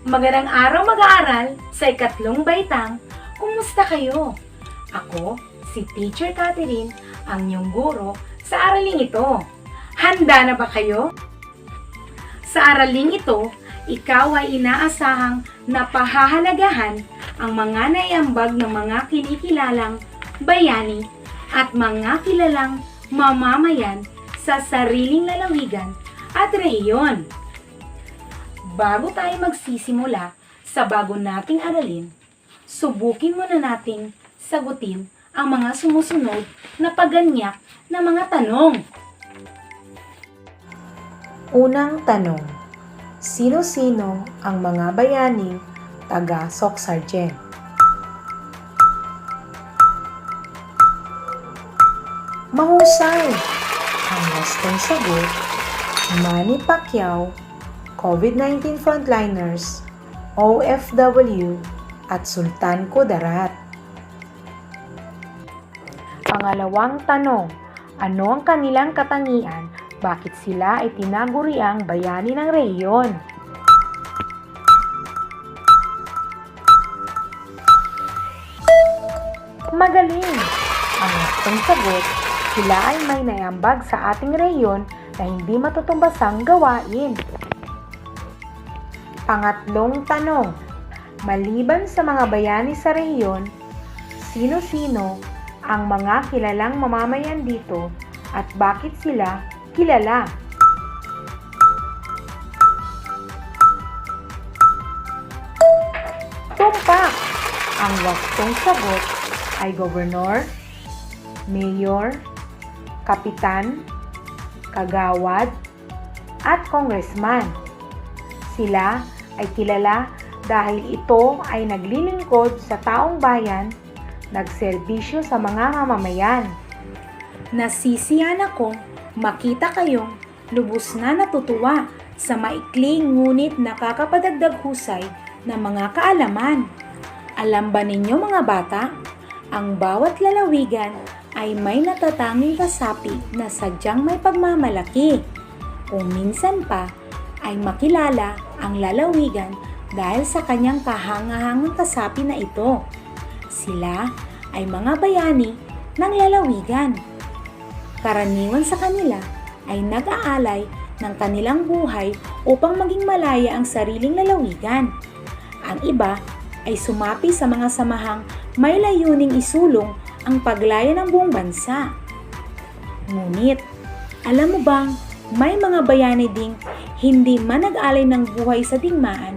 Magandang araw mag-aaral sa ikatlong baitang. Kumusta kayo? Ako, si Teacher Catherine, ang inyong guro sa araling ito. Handa na ba kayo? Sa araling ito, ikaw ay inaasahang napahahalagahan ang mga naiambag ng mga kinikilalang bayani at mga kilalang mamamayan sa sariling lalawigan at rehiyon. Bago tayo magsisimula sa bago nating aralin, subukin muna nating sagutin ang mga sumusunod na paganyak na mga tanong. Unang tanong, sino-sino ang mga bayaning taga-Socsargen? Mahusay! Ang wastong sagot, Manny Pacquiao, COVID-19 frontliners, OFW, at Sultan Kudarat. Pangalawang tanong, ano ang kanilang katangian? Bakit sila ay tinaguriang bayani ng rehiyon? Magaling! Ang wastong sagot, sila ay may naiambag sa ating rehiyon na hindi matutumbasang gawain. Pangatlong tanong, maliban sa mga bayani sa rehiyon, sino-sino ang mga kilalang mamamayan dito at bakit sila kilala? Tumpak! Ang wastong sagot ay gobernador, mayor, kapitan, kagawad, at congressman. Sila ay kilala dahil ito ay naglilingkod sa taong bayan, nagserbisyo sa mga mamamayan. Nasisiyan akong makita kayong lubos na natutuwa sa maikling ngunit nakakapadagdag husay na mga kaalaman. Alam ba ninyo mga bata, ang bawat lalawigan ay may natatanging kasapi na sadyang may pagmamalaki. Kung minsan pa ay makilala ang lalawigan dahil sa kanyang kahangahangang kasapi na ito. Sila ay mga bayani ng lalawigan. Karaniwan sa kanila ay nag-aalay ng kanilang buhay upang maging malaya ang sariling lalawigan. Ang iba ay sumapi sa mga samahang may layuning isulong ang paglaya ng buong bansa. Ngunit, alam mo bang may mga bayani ding hindi man nag-alay ng buhay sa digmaan,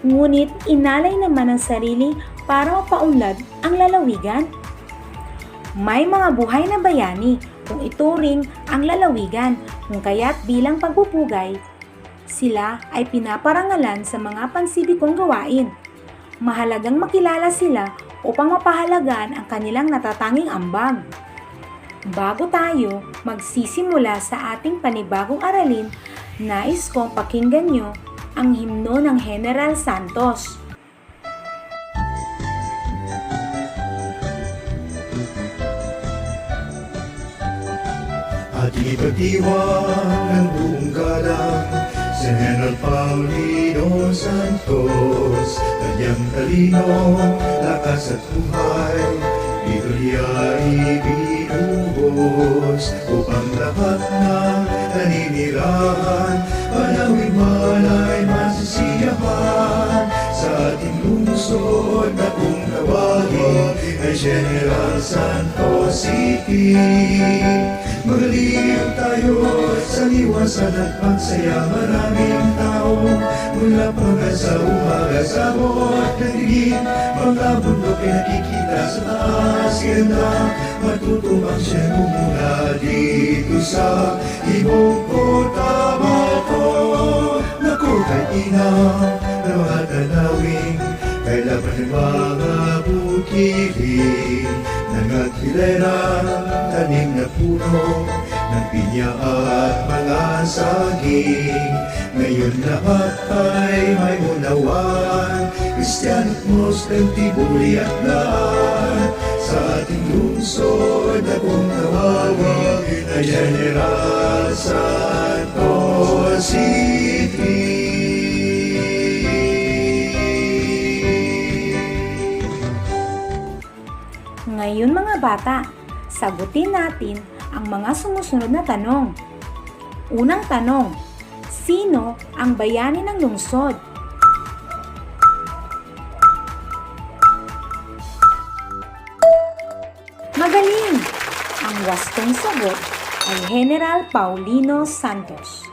ngunit inalay naman ang sarili para mapaunlad ang lalawigan? May mga buhay na bayani kung ituring ang lalawigan, kung kaya't bilang pagpupugay, sila ay pinaparangalan sa mga pansibikong gawain. Mahalagang makilala sila upang mapahalagaan ang kanilang natatanging ambag. Bago tayo magsisimula sa ating panibagong aralin, nais kong pakinggan nyo ang himno ng General Santos. Ating ipagdiwang ng buong galang sa General Paulino Santos. Kanyang talino, lakas at buhay, dito niya ibinuhos upang lahat ng naninirahan manawing malay masisiyahan sa ating lungsod na kung tawagin ay General Santos City. Magaling tayo sa liwasan at pagsaya, maraming tao mula pa sa umaga sa bawat nagiging mga bundok ay nakikita sa taas. Ganda matutupang siya muna dito sa ibong Cotabato. Naku, kahit inang na mga tanawing kailaban ng mga bukiling ng hilera, tanim na puno ng pinya at mga saging. Ngayon lahat ay may unawaan, Kristiyano at Muslim, Tibuli at lahat. Sa ating lungsod na kung tawagin ay General Santos City. Ngayon mga bata, sagutin natin ang mga sumusunod na tanong. Unang tanong, sino ang bayani ng lungsod? Magaling! Ang wastong sagot ay General Paulino Santos.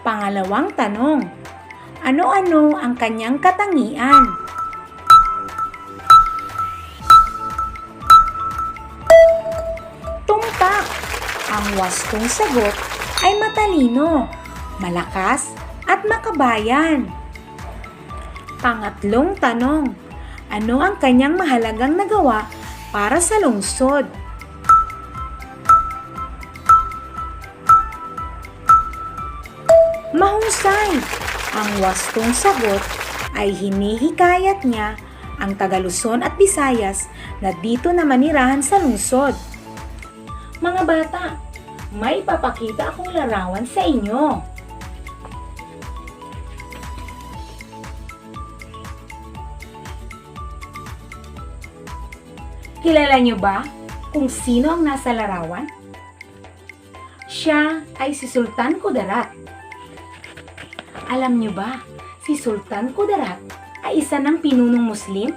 Pangalawang tanong, ano-ano ang kanyang katangian? Tumpak! Ang wastong sagot ay matalino, malakas at makabayan. Pangatlong tanong, ano ang kanyang mahalagang nagawa para sa lungsod? Mahusay! Ang wastong sagot ay hinihikayat niya ang taga Luzon at Visayas na dito na manirahan sa lungsod. Mga bata, may papakita akong larawan sa inyo. Kilala niyo ba kung sino ang nasa larawan? Siya ay si Sultan Kudarat. Alam niyo ba, si Sultan Kudarat ay isa ng pinunong Muslim?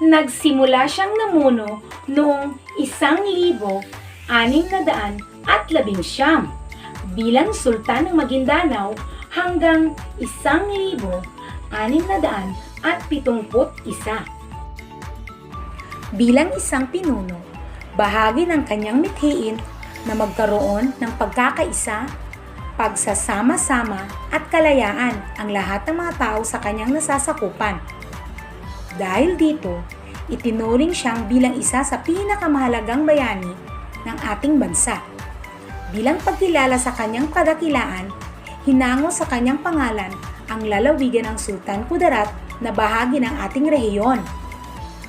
Nagsimula siyang namuno noong 1619 bilang Sultan ng Maguindanao hanggang 1671. Bilang isang pinuno, bahagi ng kanyang mithiin na magkaroon ng pagkakaisa, pagsasama-sama at kalayaan ang lahat ng mga tao sa kanyang nasasakupan. Dahil dito, itinuring siyang bilang isa sa pinakamahalagang bayani ng ating bansa. Bilang pagkilala sa kanyang kadakilaan, hinango sa kanyang pangalan ang lalawigan ng Sultan Kudarat na bahagi ng ating rehiyon.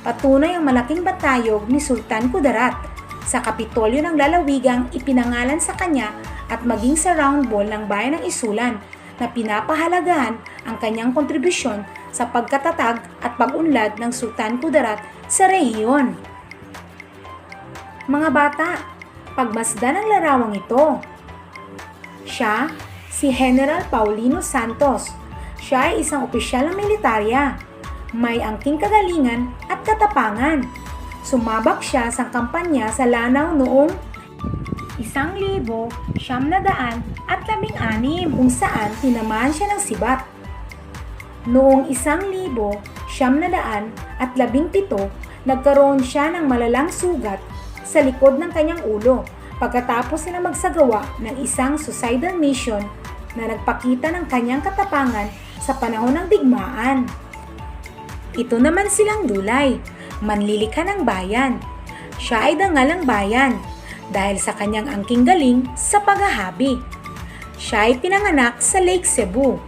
Patunay ang malaking batayog ni Sultan Kudarat sa Kapitolyo ng lalawigang ipinangalan sa kanya at maging sa round ball ng bayan ng Isulan na pinapahalagahan ang kanyang kontribusyon sa pagkatatag at pag-unlad ng Sultan Kudarat sa rehiyon. Mga bata, pagmasdan ang larawang ito. Siya, si General Paulino Santos. Siya ay isang opisyal ng militarya. May angking kagalingan at katapangan. Sumabak siya sa kampanya sa Lanao noong 1916 kung saan tinamaan siya ng sibat. Noong 1917, nagkaroon siya ng malalang sugat sa likod ng kanyang ulo pagkatapos na magsagawa ng isang suicidal mission na nagpakita ng kanyang katapangan sa panahon ng digmaan. Ito naman silang Dulay, manlilikha ng bayan. Siya ay dangal ng bayan dahil sa kanyang angking galing sa paghahabi. Siya ay pinanganak sa Lake Cebu,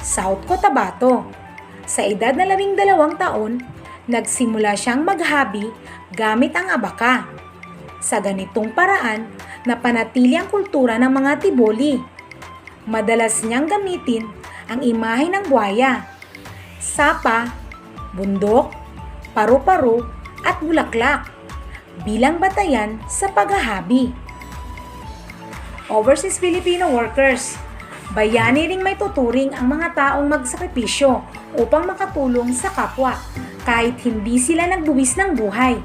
South Cotabato. Sa edad na 12 taon, nagsimula siyang maghabi gamit ang abaka. Sa ganitong paraan, napanatili ang kultura ng mga Tiboli. Madalas niyang gamitin ang imahe ng buhaya, sapa, bundok, paru-paro at bulaklak bilang batayan sa paghahabi. Overseas Filipino workers, bayani ring may tuturing ang mga taong magsakripisyo upang makatulong sa kapwa kahit hindi sila nagbuwis ng buhay.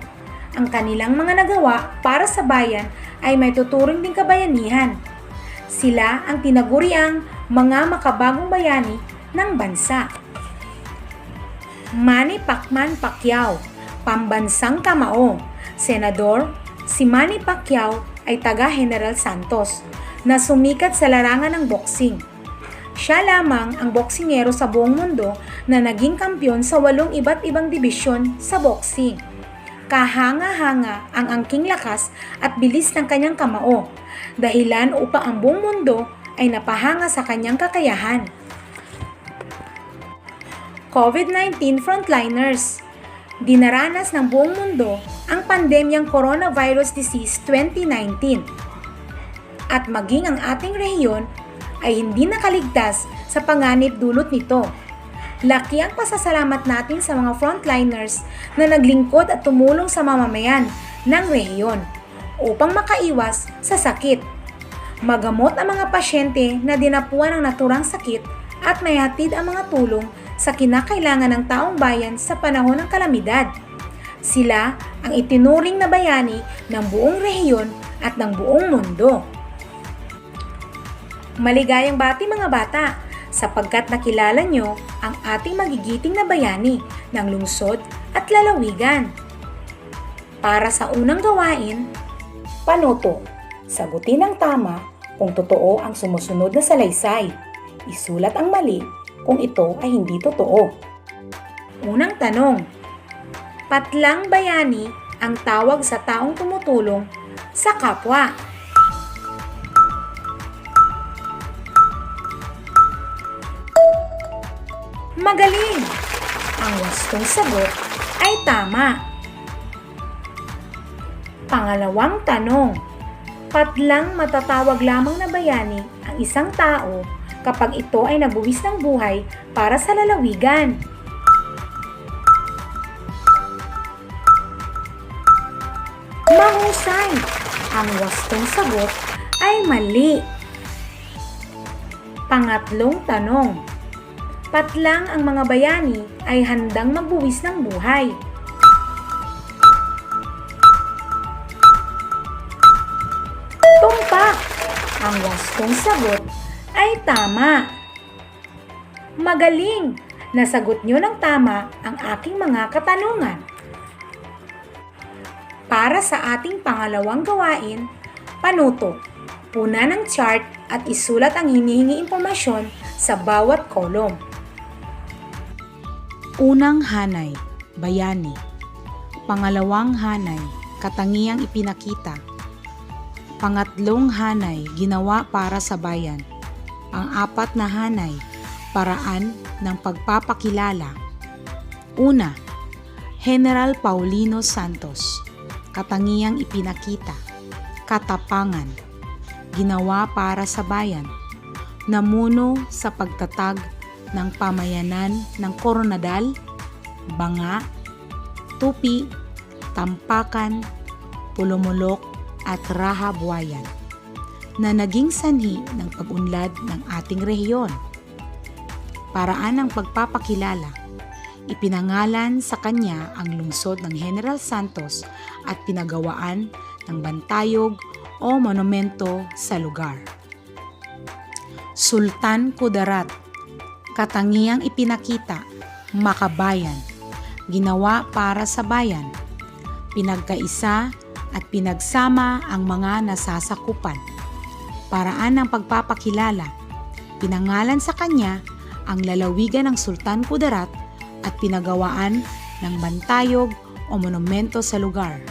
Ang kanilang mga nagawa para sa bayan ay may tuturing ding kabayanihan. Sila ang tinaguriang mga makabagong bayani ng bansa. Manny Pacquiao, pambansang kamao. Senador, si Manny Pacquiao ay taga General Santos na sumikat sa larangan ng boxing. Siya lamang ang boksingero sa buong mundo na naging kampiyon sa 8 iba't ibang dibisyon sa boxing. Kahanga-hanga ang angking lakas at bilis ng kanyang kamao, dahilan upang ang buong mundo ay napahanga sa kanyang kakayahan. COVID-19 frontliners. Dinaranas ng buong mundo ang pandemyang coronavirus disease 2019. At maging ang ating rehiyon ay hindi nakaligtas sa panganib dulot nito. Laki ang pasasalamat natin sa mga frontliners na naglingkod at tumulong sa mamamayan ng rehiyon upang makaiwas sa sakit, magamot ang mga pasyente na dinapuan ng naturang sakit at maihatid ang mga tulong sa kinakailangan ng taong bayan sa panahon ng kalamidad. Sila ang itinuring na bayani ng buong rehiyon at ng buong mundo. Maligayang bati mga bata, sapagkat nakilala nyo ang ating magigiting na bayani ng lungsod at lalawigan. Para sa unang gawain, panuto. Sagutin ang tama kung totoo ang sumusunod na salaysay. Isulat ang mali kung ito ay hindi totoo. Unang tanong, patlang bayani ang tawag sa taong tumutulong sa kapwa. Magaling! Ang wastong sagot ay tama. Pangalawang tanong, patlang matatawag lamang na bayani ang isang tao kapag ito ay nagbuwis ng buhay para sa lalawigan. Mahusay! Ang wastong sagot ay mali. Pangatlong tanong, patlang ang mga bayani ay handang magbuwis ng buhay. Tumpak! Ang wastong sagot ay tama. Magaling! Nasagot nyo ng tama ang aking mga katanungan. Para sa ating pangalawang gawain, panuto. Puna ng chart at isulat ang hinihingi impormasyon sa bawat kolom. Unang hanay, bayani. Pangalawang hanay, katangiang ipinakita. Pangatlong hanay, ginawa para sa bayan. Pang-apat na hanay, paraan ng pagpapakilala. Una, General Paulino Santos. Katangiang ipinakita. Katapangan. Ginawa para sa bayan. Namuno sa pagtatag ng pamayanan ng Coronadal, Banga, Tupi, Tampakan, Pulumulok at Rahabuayan na naging sanhi ng pag-unlad ng ating rehiyon. Paraan ng pagpapakilala. Ipinangalan sa kanya ang lungsod ng General Santos at pinagawaan ng bantayog o monumento sa lugar. Sultan Kudarat. Katangiang ipinakita, makabayan. Ginawa para sa bayan. Pinagkaisa at pinagsama ang mga nasasakupan. Paraan ng pagpapakilala. Pinangalan sa kanya ang lalawigan ng Sultan Kudarat at pinagawaan ng bantayog o monumento sa lugar.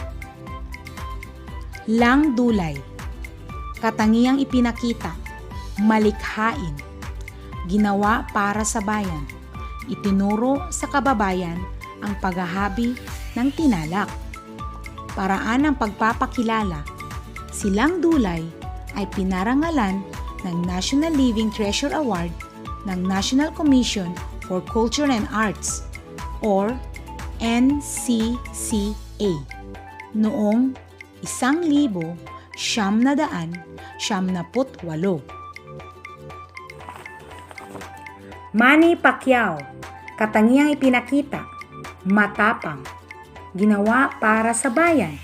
Langdulay. Katangiang ipinakita, malikhain. Ginawa para sa bayan. Itinuro sa kababayan ang paghahabi ng tinalak. Paraan ng pagpapakilala. Si Langdulay ay pinarangalan ng National Living Treasure Award ng National Commission for Culture and Arts or NCCA noong 1978. Manny Pacquiao. Katangiang ipinakita, matapang. Ginawa para sa bayan.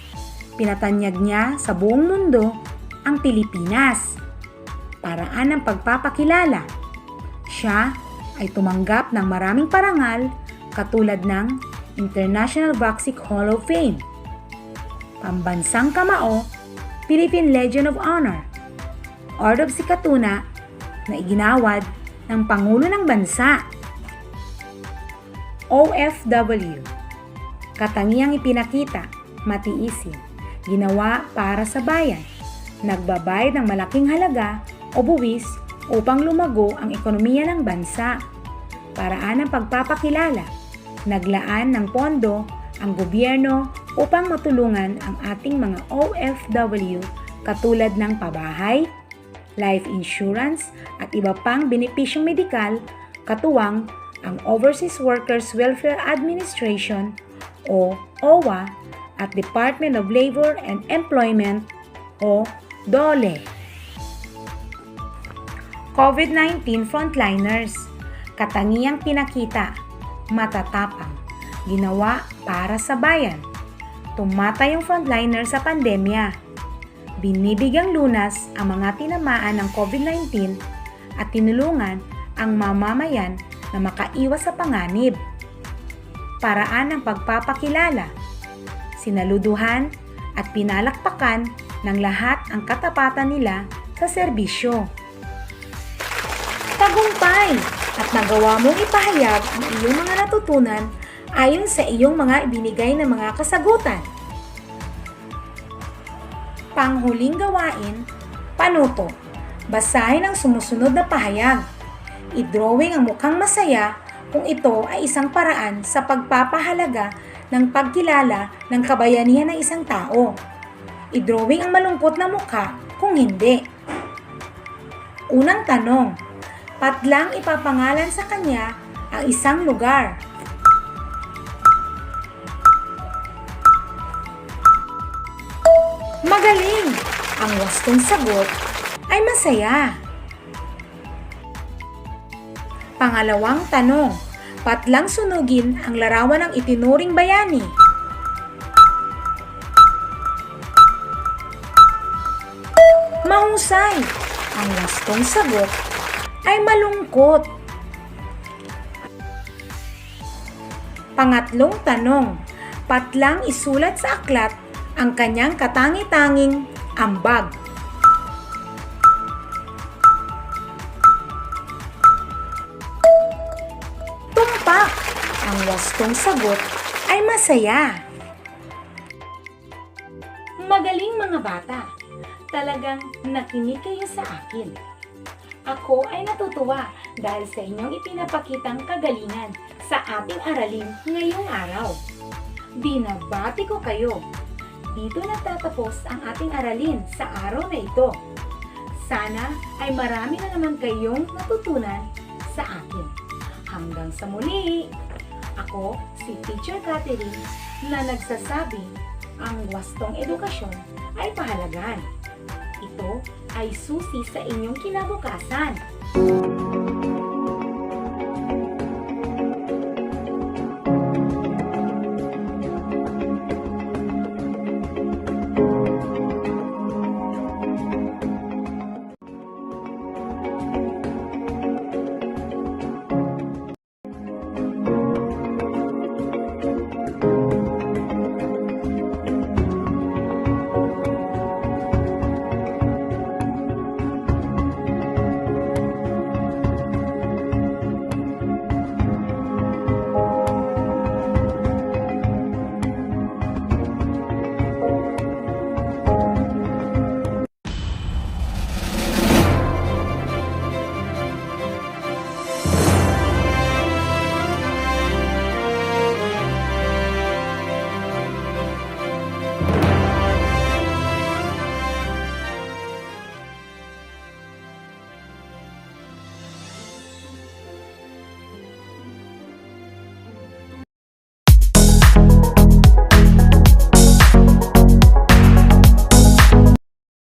Pinatanyag niya sa buong mundo ang Pilipinas. Paraan ng pagpapakilala. Siya ay tumanggap ng maraming parangal katulad ng International Boxing Hall of Fame, Pambansang Kamao, Philippine Legion of Honor, Order of Sikatuna na iginawad ng Pangulo ng Bansa. OFW. Katangiang ipinakita, matiisin. Ginawa para sa bayan. Nagbabayad ng malaking halaga o buwis upang lumago ang ekonomiya ng bansa. Paraan ng pagpapakilala. Naglaan ng pondo ang gobyerno upang matulungan ang ating mga OFW katulad ng pabahay, life insurance at iba pang benepisyong medikal katuwang ang Overseas Workers Welfare Administration o OWA at Department of Labor and Employment o DOLE. COVID-19 frontliners, katangiang pinakita, matatapang, ginawa para sa bayan. Tumatay ang frontliner sa pandemya. Binibigyang lunas ang mga tinamaan ng COVID-19 at tinulungan ang mamamayan na makaiwas sa panganib. Paraan ng pagpapakilala, sinaluduhan at pinalakpakan ng lahat ang katapatan nila sa serbisyo. Tagumpay at nagawa mong ipahayag ang iyong mga natutunan ayon sa iyong mga ibinigay na mga kasagutan. Panghuling gawain, panuto. Basahin ang sumusunod na pahayag. I-drawing ang mukhang masaya kung ito ay isang paraan sa pagpapahalaga ng pagkilala ng kabayanihan ng isang tao. I-drawing ang malungkot na mukha kung hindi. Unang tanong, patlang ipapangalan sa kanya ang isang lugar. Magaling! Ang wastong sagot ay masaya. Pangalawang tanong, patlang sunugin ang larawan ng itinuring bayani. Mahusay! Ang wastong sagot ay malungkot. Pangatlong tanong, patlang isulat sa aklat ang kanyang katangi-tanging ambag. Tumpak! Ang wastong sagot ay masaya. Magaling mga bata! Talagang nakinig kayo sa akin. Ako ay natutuwa dahil sa inyong ipinapakitang kagalingan sa ating aralin ngayong araw. Binabati ko kayo. Dito natatapos ang ating aralin sa araw na ito. Sana ay marami na naman kayong natutunan sa akin. Hanggang sa muli! Ako si Teacher Catherine na nagsasabi ang wastong edukasyon ay pahalagahan. Ito ay susi sa inyong kinabukasan.